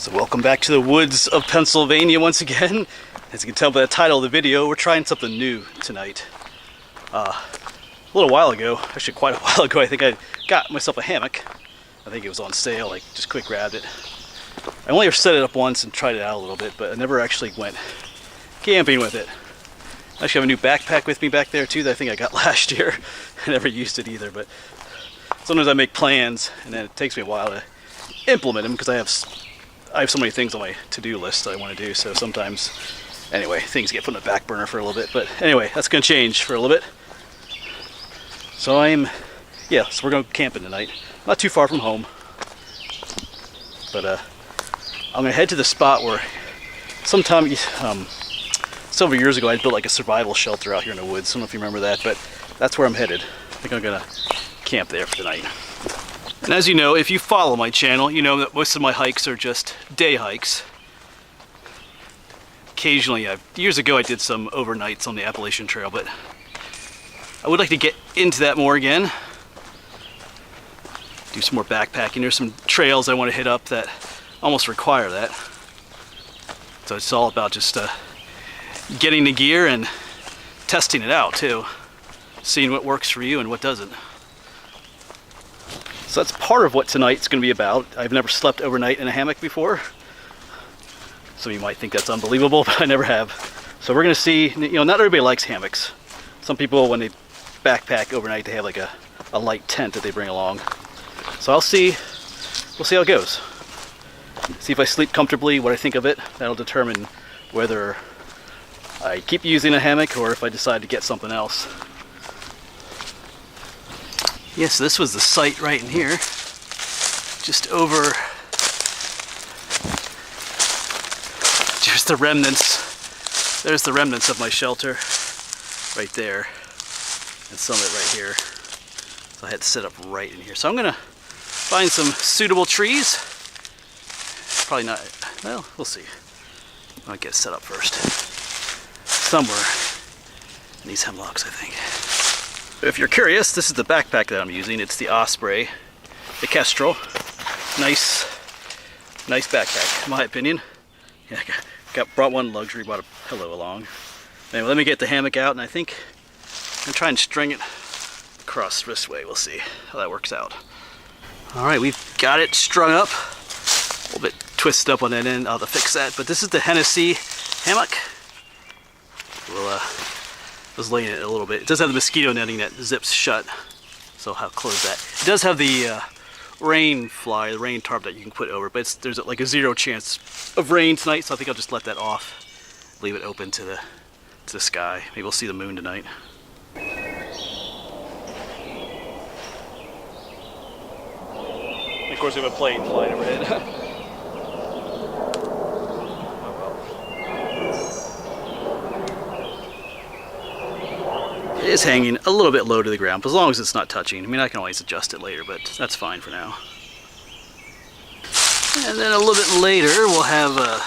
So welcome back to the woods of Pennsylvania once again. As you can tell by the title of the video, we're trying something new tonight. A little while ago, actually quite a while ago, I think I got myself a hammock. I think it was on sale, like just quick grabbed it. I only ever set it up once and tried it out a little bit, but I never actually went camping with it. I actually have a new backpack with me back there too that I think I got last year. I never used it either, but sometimes I make plans and then it takes me a while to implement them because I have so many things on my to-do list that I want to do, so sometimes, anyway, things get put on the back burner for a little bit, but anyway, that's going to change for a little bit. So so we're going camping tonight. Not too far from home, but I'm going to head to the spot where several years ago I built like a survival shelter out here in the woods. I don't know if you remember that, but that's where I'm headed. I think I'm going to camp there for the night. And as you know, if you follow my channel, you know that most of my hikes are just day hikes. Occasionally, years ago I did some overnights on the Appalachian Trail, but I would like to get into that more again. Do some more backpacking. There's some trails I want to hit up that almost require that. So it's all about just getting the gear and testing it out too. Seeing what works for you and what doesn't. So that's part of what tonight's going to be about. I've never slept overnight in a hammock before. Some of you might think that's unbelievable, but I never have. So we're going to see, not everybody likes hammocks. Some people, when they backpack overnight, they have like a light tent that they bring along. So we'll see how it goes. See if I sleep comfortably, what I think of it. That'll determine whether I keep using a hammock or if I decide to get something else. Yes, this was the site right in here. Just over. There's the remnants. There's the remnants of my shelter right there. And some of it right here. So I had to set up right in here. So I'm gonna find some suitable trees. Probably not, well, we'll see. I'll get set up first. Somewhere in these hemlocks, I think. If you're curious, this is the backpack that I'm using. It's the Osprey, the Kestrel. Nice backpack, in my opinion. Yeah, brought one luxury, brought a pillow along. Anyway, let me get the hammock out, and I think I'm gonna try and string it across this way. We'll see how that works out. All right, we've got it strung up. A little bit twisted up on that end. I'll have to fix that. But this is the Hennessy hammock. We'll was laying it a little bit. It does have the mosquito netting that zips shut, so I'll close that. It does have the rain tarp that you can put over, but there's like a 0 chance of rain tonight, so I think I'll just let that off, leave it open to the sky. Maybe we'll see the moon tonight. And of course, we have a plane flying overhead. It is hanging a little bit low to the ground, but as long as it's not touching. I mean, I can always adjust it later, but that's fine for now. And then a little bit later, we'll have I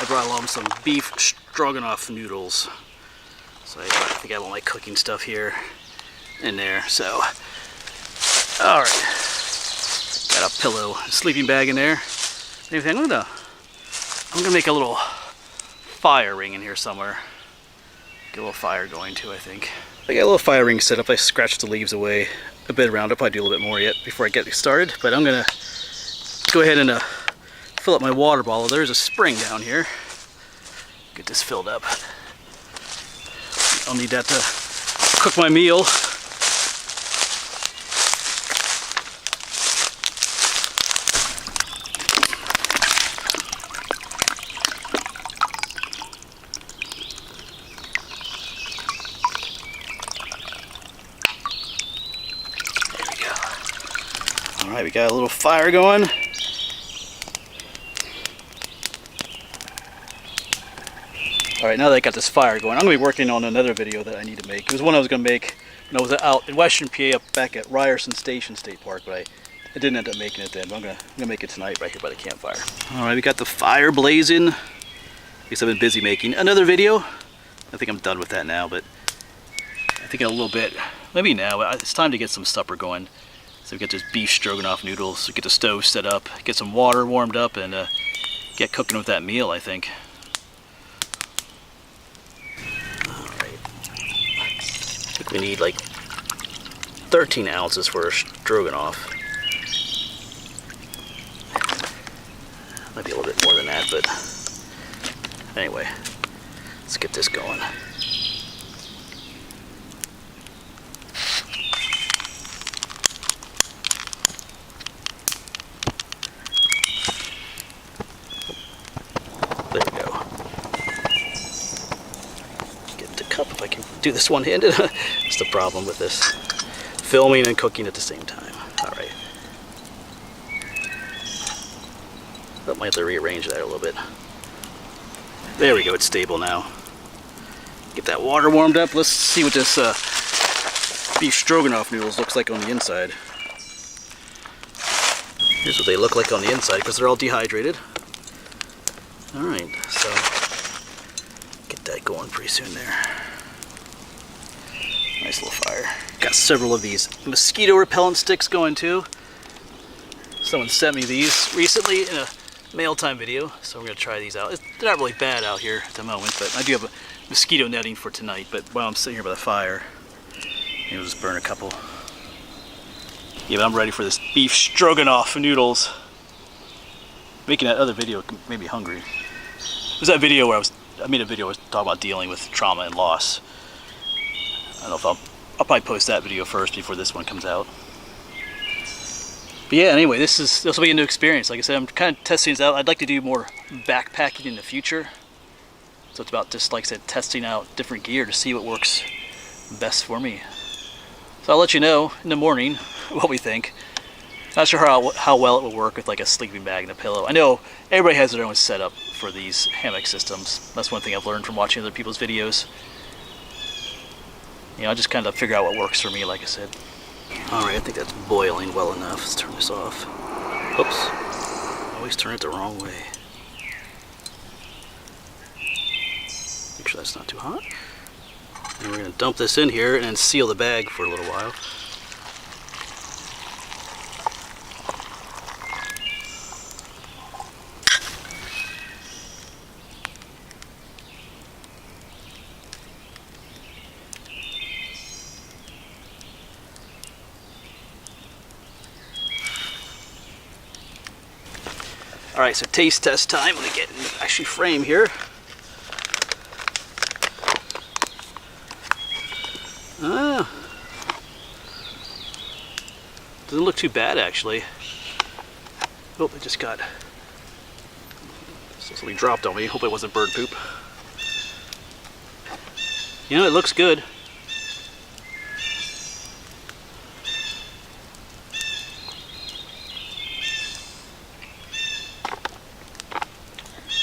brought along some beef stroganoff noodles. So I think I have all my cooking stuff here and there. So, all right, got a pillow, a sleeping bag in there. Everything. I'm gonna make a little fire ring in here somewhere. Get a little fire going too, I think. I got a little fire ring set up. I scratched the leaves away a bit around. I'll probably do a little bit more yet before I get started. But I'm gonna go ahead and fill up my water bottle. There's a spring down here. Get this filled up. I'll need that to cook my meal. Alright, we got a little fire going. Alright, now that I got this fire going, I'm going to be working on another video that I need to make. It was one I was going to make when I was out in Western PA up back at Ryerson Station State Park, but I didn't end up making it then. But I'm going to make it tonight right here by the campfire. Alright, we got the fire blazing. I guess I've been busy making another video. I think I'm done with that now, but I think in a little bit, maybe now, it's time to get some supper going. So we get those beef stroganoff noodles. So get the stove set up, get some water warmed up, and get cooking with that meal, I think. Alright. I think we need like 13 ounces for a stroganoff. Might be a little bit more than that, but anyway, let's get this going. There we go. Get the cup if I can do this one-handed. That's the problem with this. Filming and cooking at the same time. Alright. I might have to rearrange that a little bit. There we go, it's stable now. Get that water warmed up. Let's see what this beef stroganoff noodles looks like on the inside. Here's what they look like on the inside because they're all dehydrated. Alright, so get that going pretty soon there. Nice little fire. Got several of these mosquito repellent sticks going too. Someone sent me these recently in a mail time video, so we're going to try these out. They're not really bad out here at the moment, but I do have a mosquito netting for tonight. But while I'm sitting here by the fire, maybe we'll just burn a couple. Yeah, but I'm ready for this beef stroganoff noodles. Making that other video made me hungry. It was that video where I made a video where I was talking about dealing with trauma and loss. I don't know if I'll probably post that video first before this one comes out. But yeah, anyway, this will be a new experience. Like I said, I'm kind of testing this out. I'd like to do more backpacking in the future. So it's about just, like I said, testing out different gear to see what works best for me. So I'll let you know in the morning what we think. Not sure how well it will work with like a sleeping bag and a pillow. I know everybody has their own setup for these hammock systems. That's one thing I've learned from watching other people's videos. You know, I just kind of figure out what works for me, like I said. Alright, I think that's boiling well enough. Let's turn this off. Oops. I always turn it the wrong way. Make sure that's not too hot. And we're going to dump this in here and then seal the bag for a little while. Alright, so taste test time. Let me get in actually frame here. Doesn't look too bad actually. Oh, it just got something dropped on me. Hope it wasn't bird poop. You know, it looks good.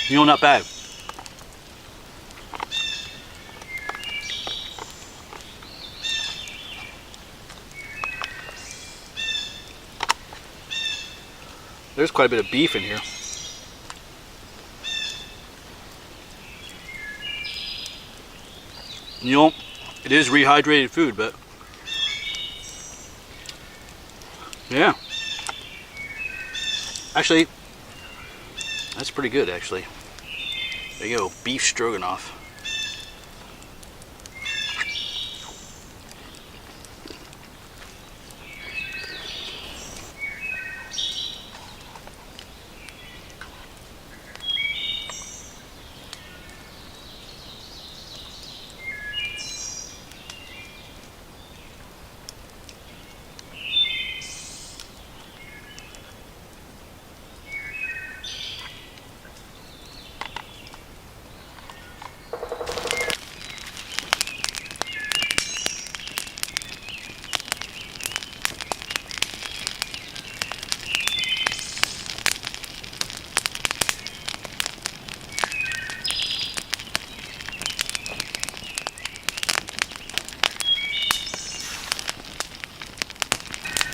You know, not bad. There's quite a bit of beef in here. You know, it is rehydrated food, but yeah. Actually, that's pretty good, actually. There you go, beef stroganoff.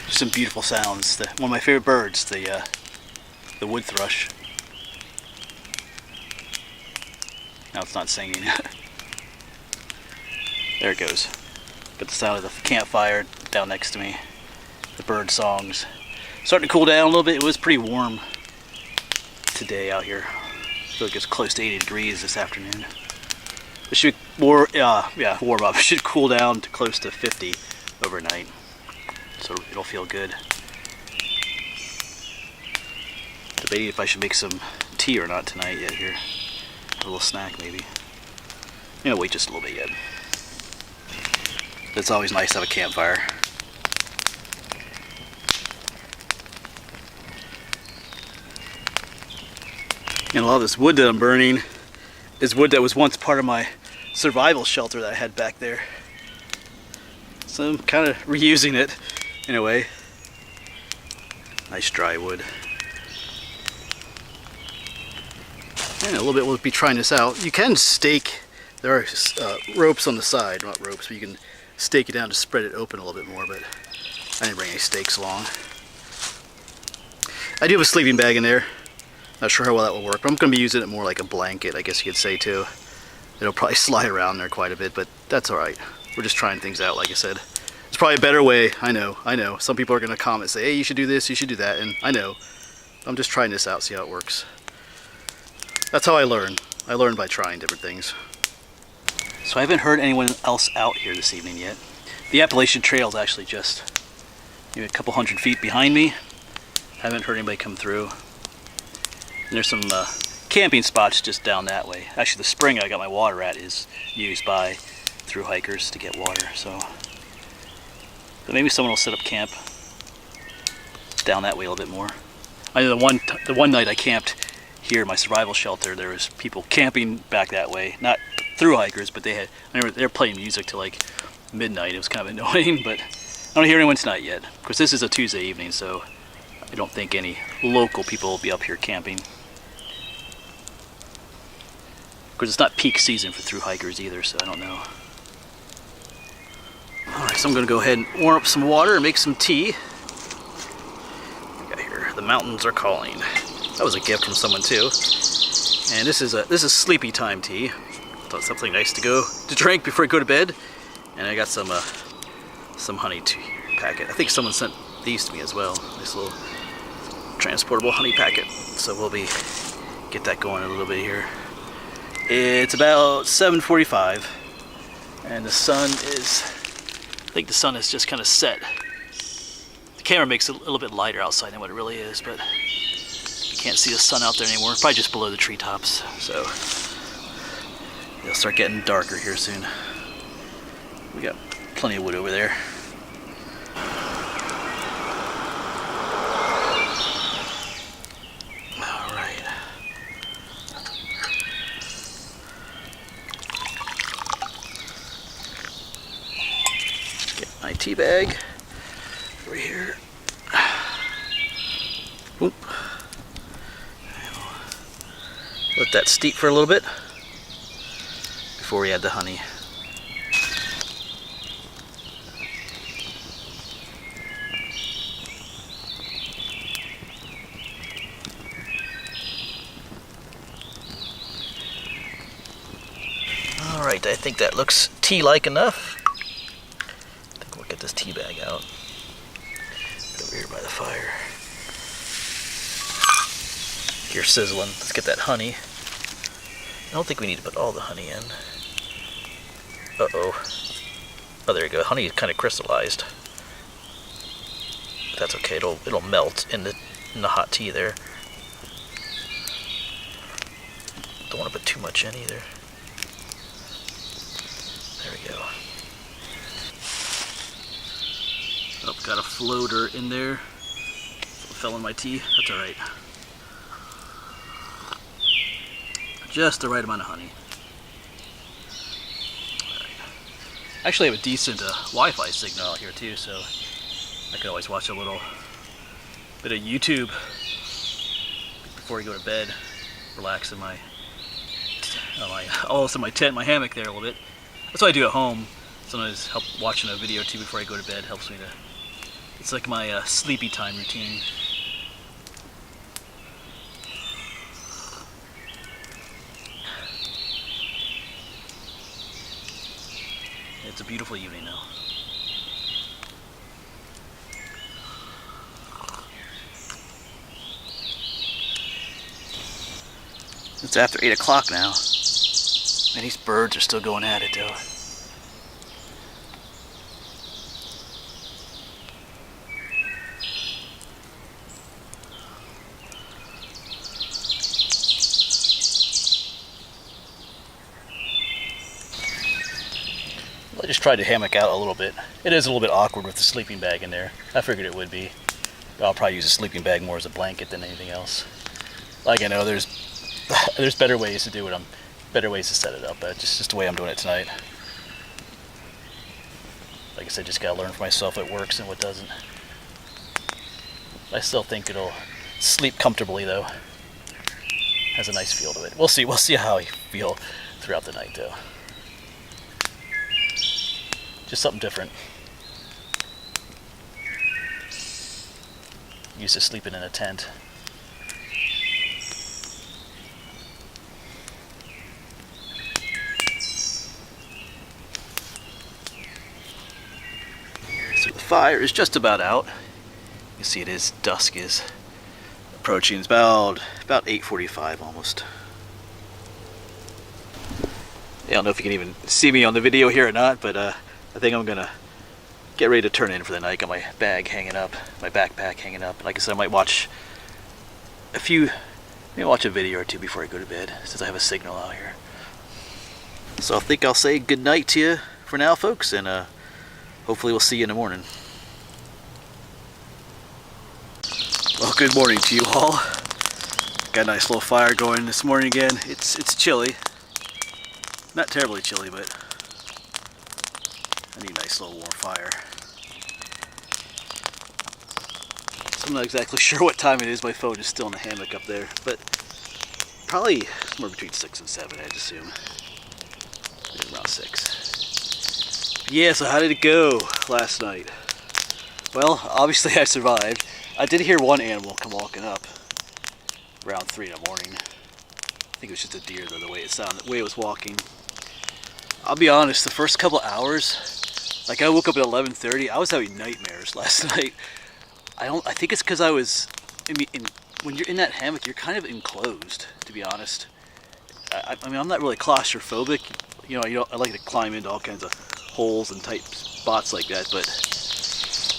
Some beautiful sounds. One of my favorite birds, the wood thrush. Now it's not singing. There it goes. Got the sound of the campfire down next to me. the bird songs. Starting to cool down a little bit. It was pretty warm today out here. I feel like it's close to 80 degrees this afternoon. It should warm up. It should cool down to close to 50 overnight, so it'll feel good. Debating if I should make some tea or not tonight yet here. A little snack maybe. I'm gonna wait just a little bit yet. It's always nice to have a campfire. And a lot of this wood that I'm burning is wood that was once part of my survival shelter that I had back there. So I'm kind of reusing it in a way. Nice dry wood. And a little bit we'll be trying this out. You can stake, there are ropes on the side, not ropes, but you can stake it down to spread it open a little bit more, but I didn't bring any stakes along. I do have a sleeping bag in there. Not sure how well that will work, but I'm going to be using it more like a blanket, I guess you could say too. It'll probably slide around there quite a bit, but that's alright. We're just trying things out, like I said. It's probably a better way, I know. Some people are going to comment and say, hey, you should do this, you should do that, and I know. I'm just trying this out, see how it works. That's how I learn. I learn by trying different things. So I haven't heard anyone else out here this evening yet. The Appalachian Trail is actually just maybe a couple hundred feet behind me. Haven't heard anybody come through. And there's some camping spots just down that way. Actually, the spring I got my water at is used by through hikers to get water. So, but maybe someone will set up camp down that way a little bit more. I know the one night I camped here in my survival shelter, there was people camping back that way, not through hikers, but they were playing music till like midnight. It was kind of annoying, but I don't hear anyone tonight yet. Of course, this is a Tuesday evening, so I don't think any local people will be up here camping. Of course, it's not peak season for through hikers either, so I don't know. Alright, so I'm going to go ahead and warm up some water and make some tea. What we got here? The mountains are calling. That was a gift from someone too. And this is sleepy time tea. Thought something nice to drink before I go to bed. And I got some honey tea packet. I think someone sent these to me as well. This little transportable honey packet. So we'll get that going in a little bit here. It's about 7:45, and the sun is, I think the sun is just kind of set. The camera makes it a little bit lighter outside than what it really is, but you can't see the sun out there anymore. It's probably just below the treetops, so it'll start getting darker here soon. We got plenty of wood over there. My tea bag over here. Oop. Let that steep for a little bit before we add the honey. Alright, I think that looks tea-like enough. Get this tea bag out. Over here by the fire. Here sizzling. Let's get that honey. I don't think we need to put all the honey in. Uh-oh. Oh, there you go. Honey is kind of crystallized. But that's okay. It'll melt in the hot tea there. Don't want to put too much in either. There we go. Oh, got a floater in there. Fell in my tea. That's alright. Just the right amount of honey. Right. I actually have a decent Wi-Fi signal out here too, so I can always watch a little bit of YouTube before I go to bed. Relax in my also my tent, my hammock there a little bit. That's what I do at home. Sometimes watching a video too before I go to bed helps me to. It's like my sleepy time routine. It's a beautiful evening now. It's after 8 o'clock now. Man, these birds are still going at it though. I just tried to hammock out a little bit. It is a little bit awkward with the sleeping bag in there. I figured it would be. But I'll probably use a sleeping bag more as a blanket than anything else. Like I know there's better ways to do it. Better ways to set it up, but just the way I'm doing it tonight. Like I said, just gotta learn for myself what works and what doesn't. I still think it'll sleep comfortably though. Has a nice feel to it. We'll see how I feel throughout the night though. Just something different. Used to sleeping in a tent. So the fire is just about out. You can see it is dusk is approaching. It's about 8:45 almost. Yeah, I don't know if you can even see me on the video here or not, but I think I'm gonna get ready to turn in for the night. Got my bag hanging up, my backpack hanging up. Like I said, I might watch maybe watch a video or two before I go to bed, since I have a signal out here. So I think I'll say good night to you for now, folks, and hopefully we'll see you in the morning. Well, good morning to you all. Got a nice little fire going this morning again. It's chilly. Not terribly chilly, but I need a nice little warm fire. So I'm not exactly sure what time it is. My phone is still in the hammock up there, but probably somewhere between 6 and 7, I'd assume. Maybe around 6. Yeah, so how did it go last night? Well, obviously I survived. I did hear one animal come walking up around 3 in the morning. I think it was just a deer though, the way it sounded, the way it was walking. I'll be honest, the first couple hours, like I woke up at 11:30, I was having nightmares last night. I think it's because I was, when you're in that hammock, you're kind of enclosed, to be honest. I mean, I'm not really claustrophobic. You know, I like to climb into all kinds of holes and tight spots like that, but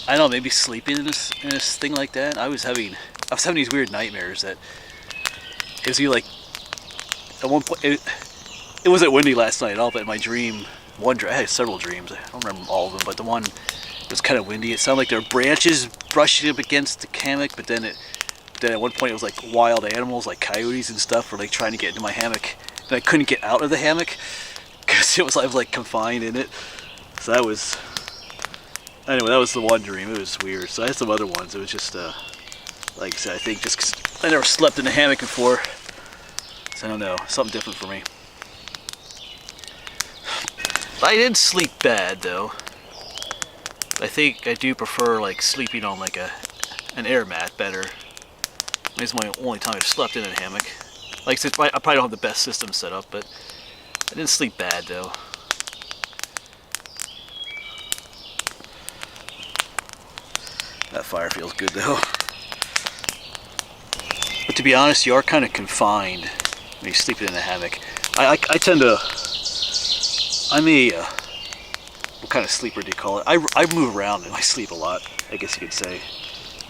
I don't know, maybe sleeping in this thing like that, I was having these weird nightmares that it was like, at one point, it wasn't windy last night at all, but in my dream, I had several dreams, I don't remember all of them, but the one was kind of windy. It sounded like there were branches brushing up against the hammock, but then at one point it was like wild animals, like coyotes and stuff, were like trying to get into my hammock, and I couldn't get out of the hammock, because I was like confined in it. So that was, anyway, that was the one dream. It was weird. So I had some other ones. It was just, like I said, I think just 'cause I never slept in a hammock before, so I don't know, something different for me. I didn't sleep bad though. I think I do prefer like sleeping on like an air mat better. It's my only time I've slept in a hammock. Like I said, I probably don't have the best system set up, but I didn't sleep bad though. That fire feels good though. But to be honest, you are kind of confined when you're sleeping in a hammock. I tend to, I'm a, what kind of sleeper do you call it? I move around in my sleep a lot, I guess you could say.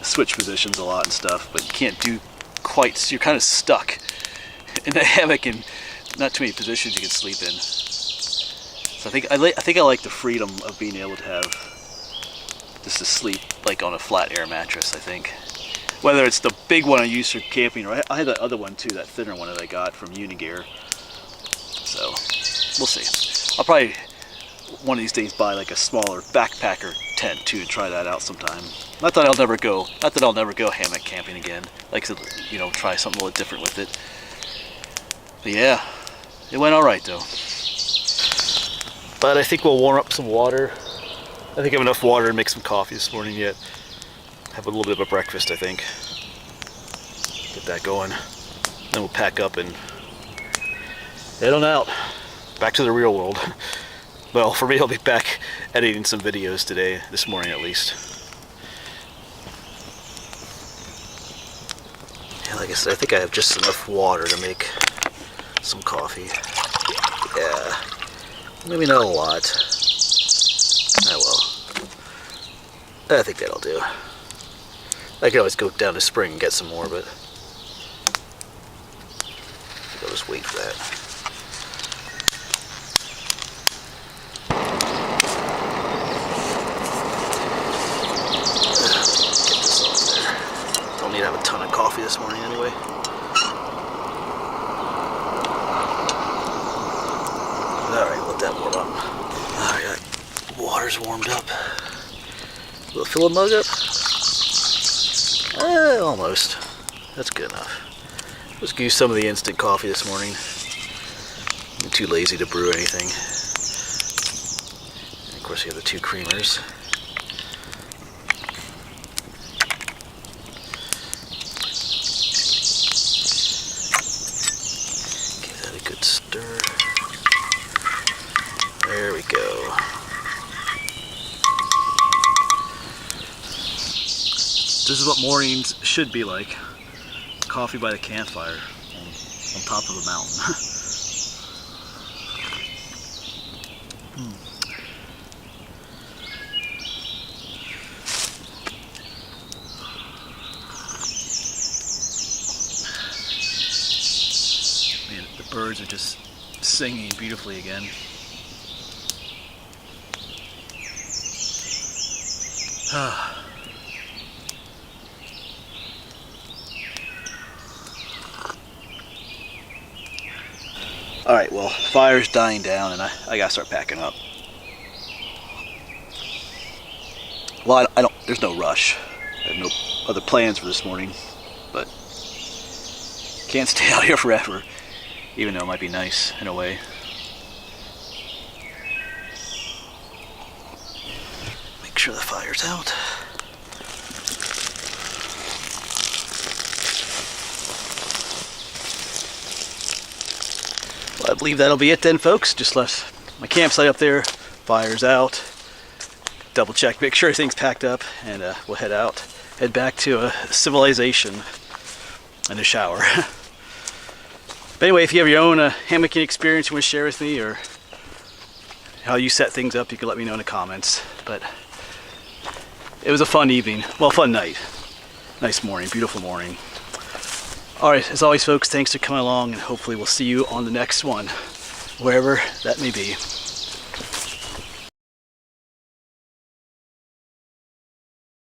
I switch positions a lot and stuff, but you can't do quite, so you're kind of stuck in a hammock and not too many positions you can sleep in. So I think I like the freedom of being able to have just to sleep like on a flat air mattress, I think. Whether it's the big one I use for camping, or I had that other one too, that thinner one that I got from Unigear. So, we'll see. I'll probably one of these days buy like a smaller backpacker tent too and try that out sometime. Not that I'll never go hammock camping again. Like to, you know, try something a little different with it. But yeah, it went alright though. But I think we'll warm up some water. I think I have enough water to make some coffee this morning yet. Have a little bit of a breakfast, I think. Get that going. Then we'll pack up and head on out. Back to the real world. Well, for me, I'll be back editing some videos today, this morning at least. Yeah, like I said, I think I have just enough water to make some coffee. Yeah, maybe not a lot. Oh well. I think that'll do. I could always go down to Spring and get some more, but I think I'll just wait for that. Get this on there. Don't need to have a ton of coffee this morning anyway. Alright, let that warm up. Alright, water's warmed up. We'll fill a mug up. Almost. That's good enough. Just use some of the instant coffee this morning. I'm too lazy to brew anything. And of course you have the 2 creamers. Give that a good stir. There we go. This is what mornings should be like. Coffee by the campfire on top of a mountain. Man, the birds are just singing beautifully again. Alright, well, fire's dying down and I gotta start packing up. Well, I don't, there's no rush. I have no other plans for this morning, but can't stay out here forever, even though it might be nice in a way. Make sure the fire's out. I believe that'll be it then, folks. Just left my campsite up there, fire's out, double check, make sure everything's packed up, and we'll head back to civilization and a shower. But anyway, if you have your own hammocking experience you want to share with me, or how you set things up, you can let me know in the comments. But it was a fun evening, well, fun night, nice morning, beautiful morning. Alright, as always folks, thanks for coming along, and hopefully we'll see you on the next one, wherever that may be.